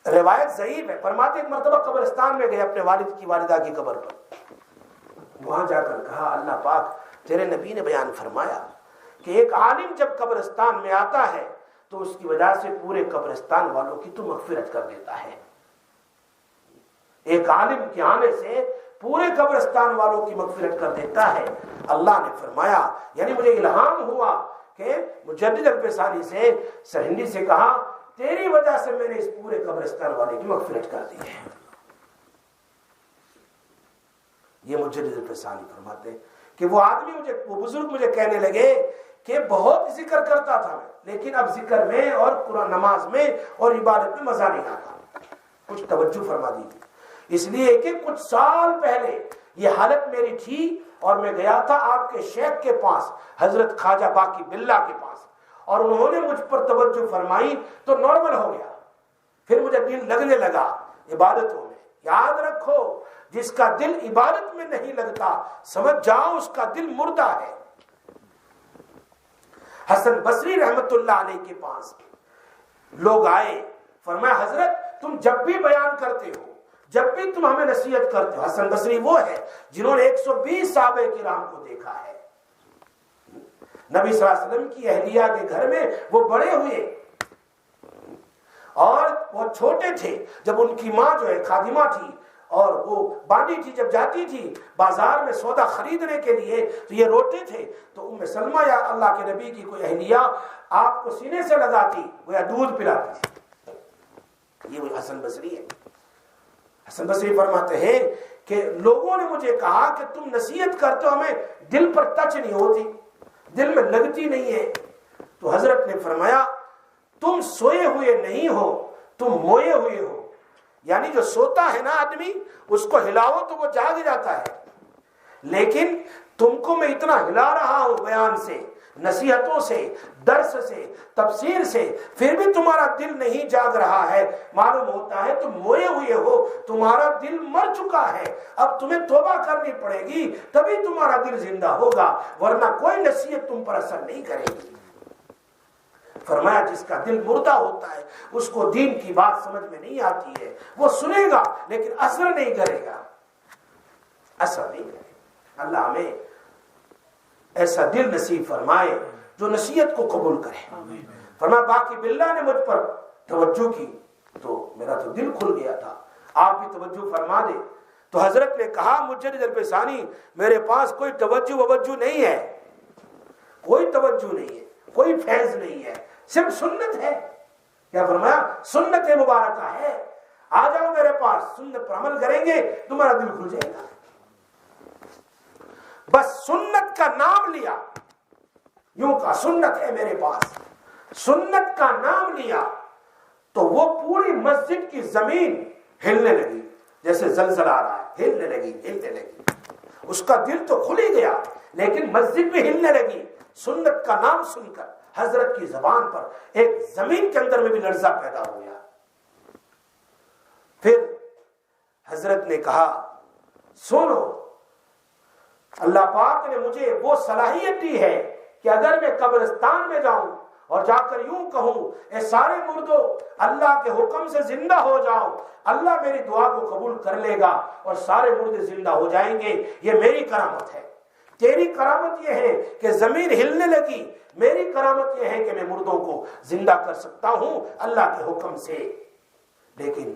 Speaker 2: روایت ضعیف ہے، فرماتے ایک مرتبہ قبرستان میں گئے اپنے والد کی والدہ کی قبر پر، وہاں جا کر کہا اللہ پاک تیرے نبی نے بیان فرمایا کہ ایک عالم جب قبرستان میں آتا ہے تو اس کی وجہ سے پورے قبرستان والوں کی تو مغفرت کر دیتا ہے۔ ایک عالم کے آنے سے پورے قبرستان والوں کی مغفرت کر دیتا ہے۔ اللہ نے فرمایا، یعنی مجھے الہام ہوا کہ مجدد الفسانی سے سرہندی سے کہا تیری وجہ سے میں نے اس پورے قبرستان والے کی مغفرت کر دی ہے۔ یہ مجدد الفسانی فرماتے ہیں کہ وہ آدمی وہ بزرگ مجھے کہنے لگے کہ بہت ذکر کرتا تھا لیکن اب ذکر میں اور قرآن نماز میں اور عبادت میں مزہ نہیں آتا، کچھ توجہ فرما دیجیے۔ اس لیے کہ کچھ سال پہلے یہ حالت میری تھی اور میں گیا تھا آپ کے شیخ کے پاس، حضرت خواجہ باقی باللہ کے پاس، اور انہوں نے مجھ پر توجہ فرمائی تو نارمل ہو گیا، پھر مجھے دل لگنے لگا عبادتوں میں۔ یاد رکھو جس کا دل عبادت میں نہیں لگتا سمجھ جاؤ اس کا دل مردہ ہے۔ حسن بصری رحمت اللہ علیہ کے پاس لوگ آئے، فرمایا حضرت تم جب بھی بیان کرتے ہو، جب بھی تم ہمیں نصیحت کرتے ہو، حسن بصری وہ ہے جنہوں نے 120 صحابہ کرام کو دیکھا ہے، نبی صلی اللہ علیہ وسلم کی اہلیہ کے گھر میں وہ بڑے ہوئے اور وہ چھوٹے تھے جب ان کی ماں جو ہے خادمہ تھی اور وہ بانڈی تھی، جب جاتی تھی بازار میں سودا خریدنے کے لیے تو یہ روتے تھے تو ام سلمہ یا اللہ کے نبی کی کوئی اہلیہ آپ کو سینے سے لگاتی وہ یا دودھ پلاتی تھی۔ یہ وہ حسن بصری ہے۔ حسن بصری فرماتے ہیں کہ لوگوں نے مجھے کہا کہ تم نصیحت کرتے ہو ہمیں دل پر ٹچ نہیں ہوتی، دل میں لگتی نہیں ہے، تو حضرت نے فرمایا تم سوئے ہوئے نہیں ہو، تم موئے ہوئے ہو، یعنی جو سوتا ہے نا آدمی اس کو ہلاؤ تو وہ جاگ جاتا ہے، لیکن تم کو میں اتنا ہلا رہا ہوں بیان سے، نصیحتوں سے، درس سے، تفسیر سے، پھر بھی تمہارا دل نہیں جاگ رہا ہے، معلوم ہوتا ہے تم موئے ہوئے ہو، تمہارا دل مر چکا ہے، اب تمہیں توبہ کرنی پڑے گی تبھی تمہارا دل زندہ ہوگا، ورنہ کوئی نصیحت تم پر اثر نہیں کرے گی۔ فرمایا جس کا دل مردہ ہوتا ہے اس کو دین کی بات سمجھ میں نہیں آتی ہے، وہ سنے گا لیکن اثر نہیں کرے گا، اثر نہیں کرے گا۔ اللہ ہمیں ایسا دل نصیب فرمائے جو نصیحت کو قبول کرے۔ فرمایا باقی باللہ نے مجھ پر توجہ کی تو میرا تو دل کھل گیا تھا، آپ بھی توجہ فرما دے۔ تو حضرت نے کہا مجدد الفسانی میرے پاس کوئی توجہ نہیں ہے، کوئی توجہ نہیں ہے، کوئی فیض نہیں ہے، صرف سنت ہے۔ کیا فرمایا؟ سنت مبارکہ ہے، آ جاؤ میرے پاس، سنت پر عمل کریں گے تمہارا دل کھل جائے گا۔ بس سنت کا نام لیا، یوں کہا سنت ہے میرے پاس، سنت کا نام لیا تو وہ پوری مسجد کی زمین ہلنے لگی، جیسے زلزلہ آ رہا ہے، ہلنے لگی۔ اس کا دل تو کھل ہی گیا لیکن مسجد بھی ہلنے لگی۔ سنت کا نام سن کر حضرت کی زبان پر ایک زمین کے اندر میں بھی لرزہ پیدا ہو گیا۔ پھر حضرت نے کہا سنو، اللہ پاک نے مجھے وہ صلاحیت دی ہے کہ اگر میں قبرستان میں جاؤں اور جا کر یوں کہوں اے سارے مردوں اللہ کے حکم سے زندہ ہو جاؤ، اللہ میری دعا کو قبول کر لے گا اور سارے مردے زندہ ہو جائیں گے۔ یہ میری کرامت ہے، تیری کرامت یہ ہے کہ زمین ہلنے لگی، میری کرامت یہ ہے کہ میں مردوں کو زندہ کر سکتا ہوں اللہ کے حکم سے۔ لیکن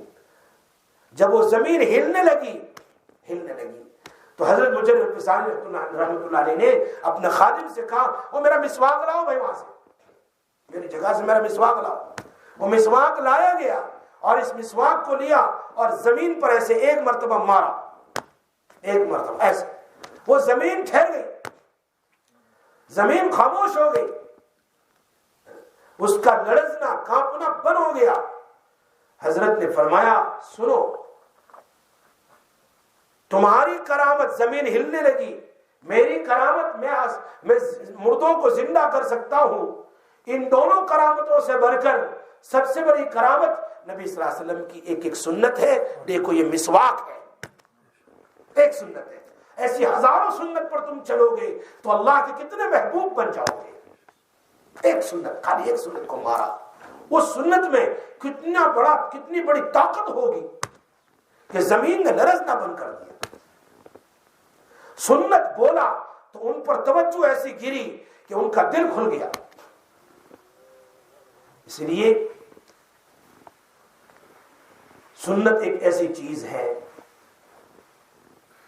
Speaker 2: جب وہ زمین ہلنے لگی تو حضرت مجدد الفسانی رحمۃ اللہ علیہ نے اپنے خادم سے کہا وہ میرا مسواک لاؤ بھائی، وہاں سے میری جگہ سے میرا مسواک لاؤ۔ وہ مسواک لایا گیا اور اس مسواک کو لیا اور زمین پر ایسے ایک مرتبہ مارا، ایک مرتبہ ایسے، وہ زمین ٹھہر گئی، زمین خاموش ہو گئی، اس کا لرزنا کانپنا بند ہو گیا۔ حضرت نے فرمایا سنو، تمہاری کرامت زمین ہلنے لگی، میری کرامت میں مردوں کو زندہ کر سکتا ہوں. ان دونوں کرامتوں سے بڑھ کر سب سے بڑی کرامت نبی صلی اللہ علیہ وسلم کی ایک سنت ہے. دیکھو یہ مسواک ہے, ایک سنت ہے. ایسی ہزاروں سنت پر تم چلو گے تو اللہ کے کتنے محبوب بن جاؤ گے. ایک سنت, خالی ایک سنت کو مارا, اس سنت میں کتنی بڑی طاقت ہوگی کہ زمین نے لرز نہ بن کر دیا. سنت بولا تو ان پر توجہ ایسی گری کہ ان کا دل کھل گیا. اس لیے سنت ایک ایسی چیز ہے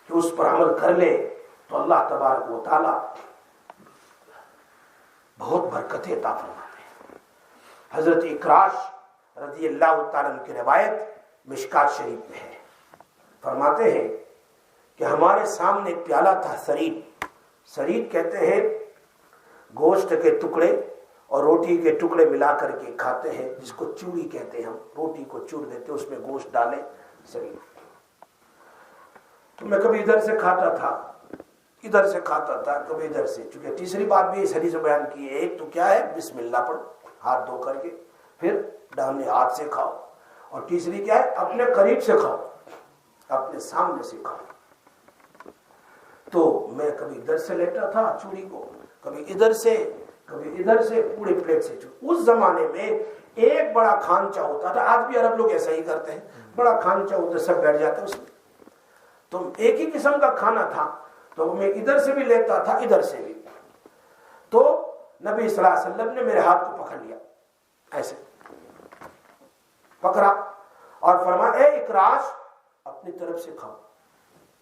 Speaker 2: کہ اس پر عمل کر لے تو اللہ تبارک و تعالی بہت برکتیں عطا فرماتے ہیں. حضرت اکراش رضی اللہ تعالیٰ عنہ کی روایت مشکات شریف میں ہے. فرماتے ہیں کہ ہمارے سامنے ایک پیالہ تھا سرید. سرید کہتے ہیں گوشت کے ٹکڑے اور روٹی کے ٹکڑے ملا کر کے کھاتے ہیں, جس کو چوڑی کہتے ہیں. ہم روٹی کو چور دیتے, اس میں گوشت ڈالے, سرید. تو میں کبھی ادھر سے کھاتا تھا, ادھر سے کھاتا تھا, کبھی ادھر سے. چونکہ تیسری بات بھی اس حدیث میں بیان کی ہے. ایک تو کیا ہے, بسم اللہ پڑھو, ہاتھ دھو کر کے, پھر داہنے ہاتھ سے کھاؤ. اور تیسری کیا ہے, اپنے قریب سے کھاؤ, اپنے سامنے سے کھاؤ. تو میں کبھی ادھر سے لیتا تھا چوڑی کو, کبھی ادھر سے, کبھی ادھر سے, پورے پلیٹ سے. اس زمانے میں ایک بڑا کھانچا ہوتا تھا, آج بھی عرب لوگ ایسا ہی کرتے ہیں, بڑا کھانچا ہوتا, سب بیٹھ جاتے اس میں. تو ایک ہی قسم کا کھانا تھا, تو میں ادھر سے بھی لیتا تھا, ادھر سے بھی. تو نبی صلی اللہ علیہ وسلم نے میرے ہاتھ کو پکڑ لیا, ایسے پکڑا اور فرمایا اے اکراش اپنی طرف سے کھاؤ.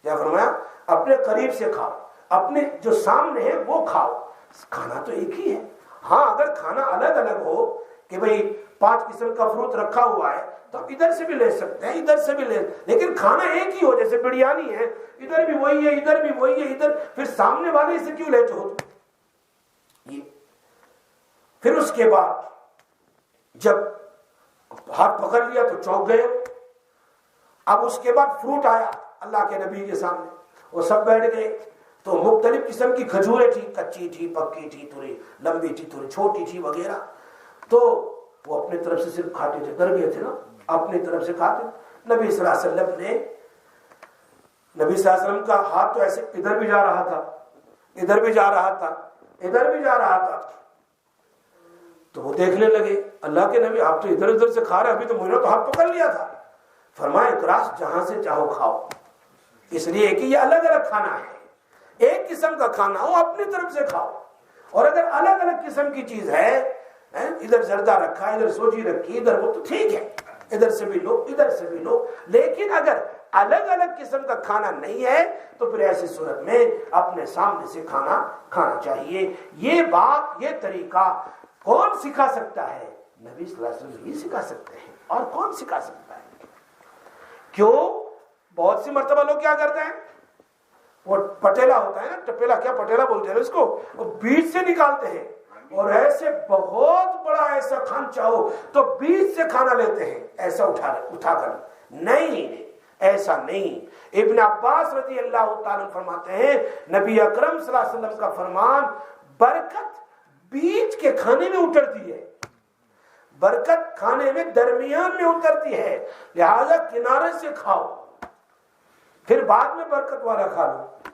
Speaker 2: کیا فرمایا, اپنے قریب سے کھاؤ, اپنے جو سامنے ہے وہ کھاؤ. کھانا تو ایک ہی ہے. ہاں اگر کھانا الگ الگ ہو کہ بھئی 5 قسم کا فروٹ رکھا ہوا ہے تو آپ ادھر سے بھی لے سکتے ہیں, ادھر سے بھی لے, لیکن کھانا ایک ہی ہو. جیسے بریانی ہے, ادھر بھی وہی ہے, ادھر بھی وہی ہے, ادھر, پھر سامنے والے سے کیوں لیتے ہو یہ. پھر اس کے بعد جب ہاتھ پکڑ لیا تو چونک گئے. اب اس کے بعد فروٹ آیا اللہ کے نبی کے سامنے, وہ سب بیٹھ گئے. تو مختلف قسم کی کھجوریں تھی, کچی تھی, پکی تھی, تھوڑی لمبی تھی, تھوڑی چھوٹی تھی وغیرہ. تو وہ اپنی طرف سے صرف کھاتے تھے, ڈر گئے تھے نا, اپنی طرف سے کھاتے. نبی صلی اللہ علیہ وسلم نے, نبی صلی اللہ علیہ وسلم کا ہاتھ تو ایسے ادھر بھی جا رہا تھا, ادھر بھی جا رہا تھا, ادھر بھی جا رہا تھا. تو وہ دیکھنے لگے, اللہ کے نبی آپ تو ادھر ادھر سے کھا رہے, ابھی تو مجھے تو ہاتھ پکڑ لیا تھا. فرمایا اکراش جہاں سے چاہو کھاؤ, اس لیے کہ یہ الگ الگ کھانا ہے. ایک قسم کا کھانا ہو اپنی طرف سے کھاؤ, اور اگر الگ الگ قسم کی چیز ہے, ادھر زردہ رکھا, ادھر سوجی رکھی, ادھر وہ, تو ٹھیک ہے, ادھر سے بھی لو, ادھر سے بھی لو. لیکن اگر الگ الگ قسم کا کھانا نہیں ہے تو پھر ایسی صورت میں اپنے سامنے سے کھانا چاہیے. یہ بات, یہ طریقہ کون سکھا سکتا ہے؟ نبی صلی اللہ علیہ وسلم ہی سکھا سکتے ہیں. اور کون سکھا سکتا ہے؟ کیوں بہت سی مرتبہ لوگ کیا کرتے ہیں, وہ پٹیلا ہوتا ہے نا, ٹپیلا, کیا پٹیلا بولتے ہیں اس کو, وہ بیچ سے نکالتے ہیں, اور ایسے بہت بڑا ایسا کھانچا ہو تو بیچ سے کھانا لیتے ہیں, ایسا اٹھا کر. نہیں, ایسا نہیں. ابن عباس رضی اللہ تعالیٰ فرماتے ہیں نبی اکرم صلی اللہ علیہ وسلم کا فرمان, برکت بیچ کے کھانے میں اترتی ہے, برکت کھانے میں درمیان میں اترتی ہے, لہذا کنارے سے کھاؤ, پھر بعد میں برکت والا کھا لو.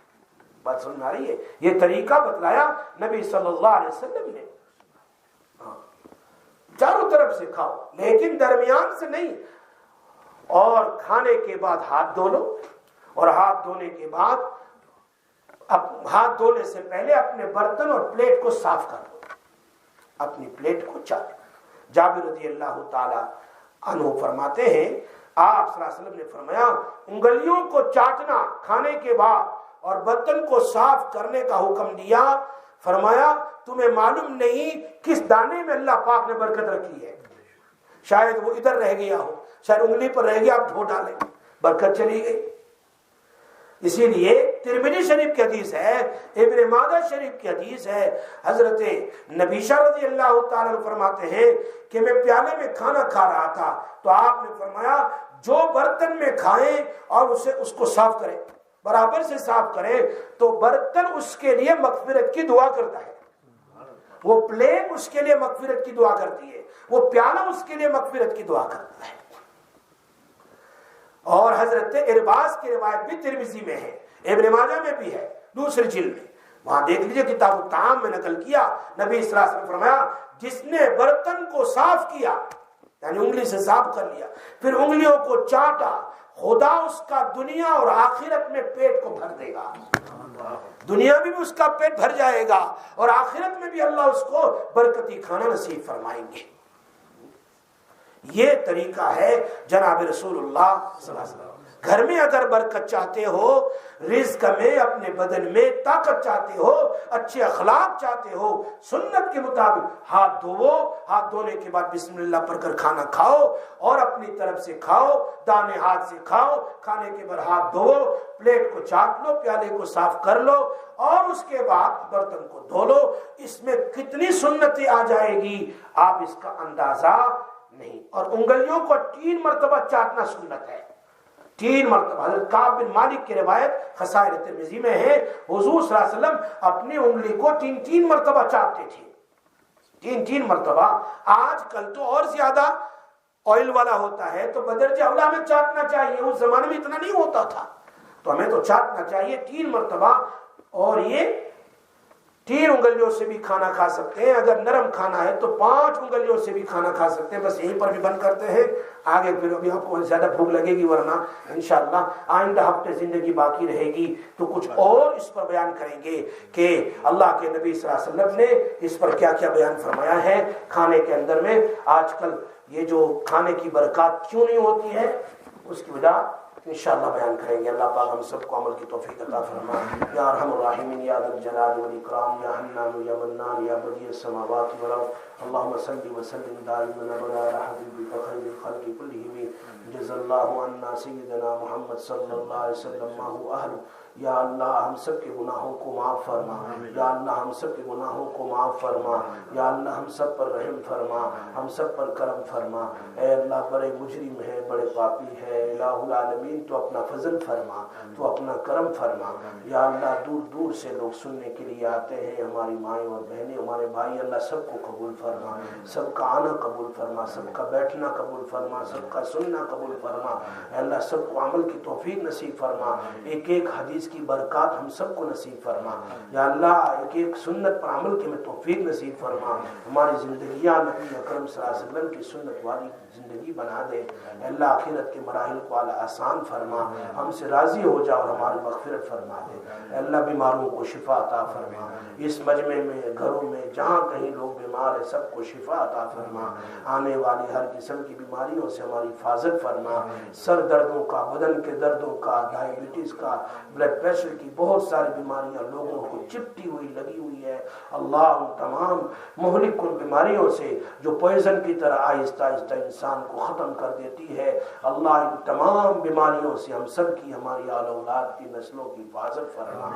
Speaker 2: بات سمجھ آ رہی ہے؟ یہ طریقہ بتلایا نبی صلی اللہ علیہ وسلم نے. چاروں طرف سے کھاؤ لیکن درمیان سے نہیں. اور کھانے کے بعد ہاتھ دھو لو, اور ہاتھ دھونے کے بعد, ہاتھ دھونے سے پہلے اپنے برتن اور پلیٹ کو صاف کر دو, اپنی پلیٹ کو چاٹو. جابر رضی اللہ تعالی عنہ فرماتے ہیں آپ صلی اللہ علیہ وسلم نے فرمایا انگلیوں کو چاٹنا کھانے کے بعد اور برتن کو صاف کرنے کا حکم دیا. فرمایا تمہیں معلوم نہیں کس دانے میں اللہ پاک نے برکت رکھی ہے, شاید وہ ادھر رہ گیا ہو, شاید انگلی پر رہ گیا, آپ دھو ڈالیں, برکت چلی گئی. اسی لیے ترمذی شریف کی حدیث ہے, ابن ماجہ شریف کی حدیث ہے, حضرت نبیشہ رضی اللہ تعالیٰ فرماتے ہیں کہ میں پیالے میں کھانا کھا رہا تھا تو آپ نے فرمایا جو برتن میں کھائیں اور اس کو صاف کریں, برابر سے صاف کرے تو برتن اس کے لیے مغفرت کی دعا کرتا ہے، وہ پلیٹ اس کے لیے مغفرت کی دعا کرتی ہے، وہ پیالہ اس کے لیے مغفرت کی دعا کرتا ہے۔ اور حضرت ارباز کی روایت بھی ترمذی میں ہے، ابن ماجہ میں بھی ہے، دوسری جلد میں، وہاں دیکھ لیجئے کتاب الطعام میں نقل کیا، نبی صلی اللہ علیہ وسلم فرمایا جس نے برتن کو صاف کیا، یعنی انگلی سے صاف کر لیا، پھر انگلیوں کو چاٹا، خدا اس کا دنیا اور آخرت میں پیٹ کو بھر دے گا، دنیا میں بھی اس کا پیٹ بھر جائے گا اور آخرت میں بھی اللہ اس کو برکتی کھانا نصیب فرمائیں گے۔ یہ طریقہ ہے جناب رسول اللہ صلی اللہ علیہ وسلم۔ گھر میں اگر برکت چاہتے ہو، رزق میں، اپنے بدن میں طاقت چاہتے ہو، اچھے اخلاق چاہتے ہو، سنت کے مطابق ہاتھ دھوو، ہاتھ دھونے کے بعد بسم اللہ پڑھ کر کھانا کھاؤ اور اپنی طرف سے کھاؤ، دانے ہاتھ سے کھاؤ، کھانے کے بعد ہاتھ دھوو، پلیٹ کو چاٹ لو، پیالے کو صاف کر لو اور اس کے بعد برتن کو دھو لو۔ اس میں کتنی سنتیں آ جائے گی آپ اس کا اندازہ نہیں۔ اور انگلیوں کو 3 مرتبہ چاٹنا سنت ہے، 3 مرتبہ۔ حضرت کعب بن مالک کی روایت خصائص ترمذی میں ہے، حضور صلی اللہ علیہ وسلم اپنی انگلی کو 3 مرتبہ چاٹتے تھے، 3 مرتبہ۔ آج کل تو اور زیادہ آئل والا ہوتا ہے تو بدرجہ اولا میں چاٹنا چاہیے، اس زمانے میں اتنا نہیں ہوتا تھا، تو ہمیں تو چاٹنا چاہیے 3 مرتبہ۔ اور یہ 3 انگلیوں سے بھی کھانا کھا سکتے ہیں، اگر نرم کھانا ہے تو 5 انگلیوں سے بھی کھانا کھا سکتے ہیں۔ بس یہیں پر بھی بند کرتے ہیں، آگے پھر ابھی آپ کو زیادہ بھوک لگے گی، ورنہ انشاءاللہ آئندہ ہفتے زندگی باقی رہے گی تو کچھ اور اس پر بیان کریں گے کہ اللہ کے نبی صلی اللہ علیہ وسلم نے اس پر کیا کیا بیان فرمایا ہے کھانے کے اندر میں۔ آج کل یہ جو کھانے کی برکات کیوں نہیں ہوتی ہے، اس کی وجہ انشاءاللہ بیان کریں گے۔ اللہ پاک ہم سب کو عمل کی توفیق عطا فرما۔ یا ارحم الراحمین، یا ذا الجلال والاکرام، یا حنان یا منان، یا بدیع السماوات والارض، اللهم صل وسلم دائما ابدا على حبیبک خیر الخلق كلهم، جزا اللہ عنا سیدنا محمد صلی اللہ علیہ وسلم ما هو اہل۔ یا اللہ ہم سب کے گناہوں کو معاف فرما، یا اللہ ہم سب کے گناہوں کو معاف فرما، یا اللہ ہم سب پر رحم فرما، ہم سب پر کرم فرما۔ اے اللہ بڑے مجرم ہے، بڑے پاپی ہے، الہ العالمین تو اپنا فضل فرما، تو اپنا کرم فرما۔ یا اللہ دور دور سے لوگ سننے کے لیے آتے ہیں، ہماری مائیں اور بہنیں، ہمارے بھائی، اللہ سب کو قبول فرما، سب کا آنا قبول فرما، سب کا بیٹھنا قبول فرما، سب کا سننا قبول فرما۔ اے اللہ سب کو عمل کی توفیق نصیب فرما، ایک ایک حدیث کی برکات ہم سب کو نصیب فرما۔ یا اللہ ایک ایک سنت پر عمل کی ہمیں توفیق نصیب فرما، ہماری زندگیاں نبی اکرم صلی اللہ علیہ وسلم کی سنت والی زندگی بنا دے۔ اے اللہ آخرت کے مراحل کو آسان فرما، ہم سے راضی ہو جا اور ہماری مغفرت فرما دے۔ اے اللہ بیماروں کو شفا عطا فرما، اس مجمع میں، گھروں میں، جہاں کہیں لوگ بیمار ہیں سب کو شفا عطا فرما۔ آنے والی ہر قسم کی بیماریوں سے ہماری حفاظت فرما، سر دردوں کا، بدن کے دردوں کا، ڈائبٹیز کا، بلڈ پریشر کی، بہت ساری بیماریاں لوگوں کو چپٹی ہوئی لگی ہوئی ہے۔ اللہ ان تمام مہلک کن بیماریوں سے جو پوائزن کی طرح آہستہ آہستہ انسان کو ختم کر دیتی ہے، اللہ ان تمام بیماریوں سے ہم سب کی، ہماری آل اولاد کی، نسلوں کی حفاظت فرما۔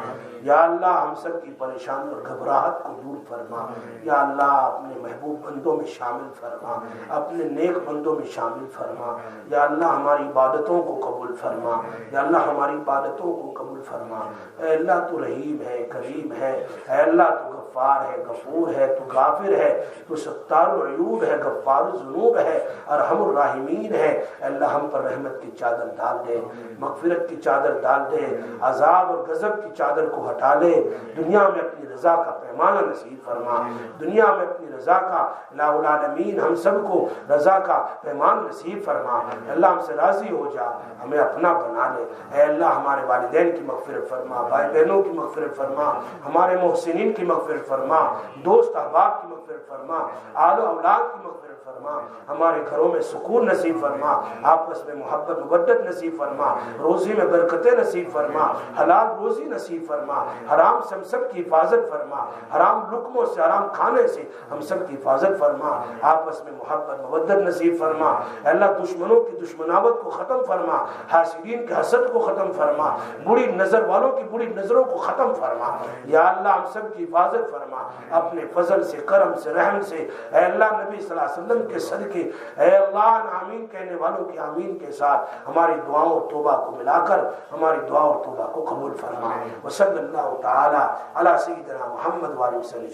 Speaker 2: یا اللہ ہم سب کی پریشانی اور گھبراہٹ کو دور فرما۔ یا اللہ اپنے محبوب بندوں میں شامل فرما، اپنے نیک بندوں میں شامل فرما۔ یا اللہ ہماری عبادتوں کو قبول فرما، یا اللہ ہماری عبادتوں کو قبول فرما۔ اے اللہ تو رحیم ہے، کریم ہے، اے اللہ تو غفار ہے، غفور ہے، تو غافر ہے، تو ستار العیوب ہے، غفار الذنوب ہے، ارحم الراحمین ہے۔ اے اللہ ہم پر رحمت کی چادر ڈال دے، مغفرت کی چادر ڈال دے، عذاب اور غضب کی چادر کو ہٹا لے، دنیا میں اپنی رضا کا پیمانہ نصیب فرما، دنیا میں اپنی رضا کا، الہ العالمین ہم سب کو رضا کا پیمان نصیب فرما۔ اللہ ہم سے راضی ہو جا، ہمیں اپنا بنا لے۔ اے اللہ ہمارے والدین کی مغفرت فرما، بھائی بہنوں کی مغفرت فرما، ہمارے محسنین کی مغفرت فرما، دوست احباب کی مغفرت فرما، آل و اولاد کی مغفرت فرما، ہمارے گھروں میں سکون نصیب فرما، آپس میں محبت مودت نصیب فرما، روزی میں برکتیں نصیب فرما، حلال روزی نصیب فرما، حرام سے ہم سب کی حفاظت فرما۔ حرام لقموں سے، حرام کھانے سے ہم سب کی حفاظت فرما، آپس میں محبت مودت نصیب فرما، اے اللہ دشمنوں کی دشمناوت کو ختم فرما، حاسدین کے حسد کو ختم فرما، بری نظر والوں کی بری نظروں کو ختم فرما، یا اللہ ہم سب کی حفاظت فرما اپنے فضل سے، کرم سے، رحم سے، اے اللہ نبی صلی اللہ علیہ وسلم کے صدقے، اے اللہ آمین کہنے والوں کی آمین کے ساتھ ہماری دعاؤں اور توبہ کو ملا کر ہماری دعا اور توبہ کو قبول فرما، وصلی اللہ تعالی علی سیدنا محمد وآلہ وسلم۔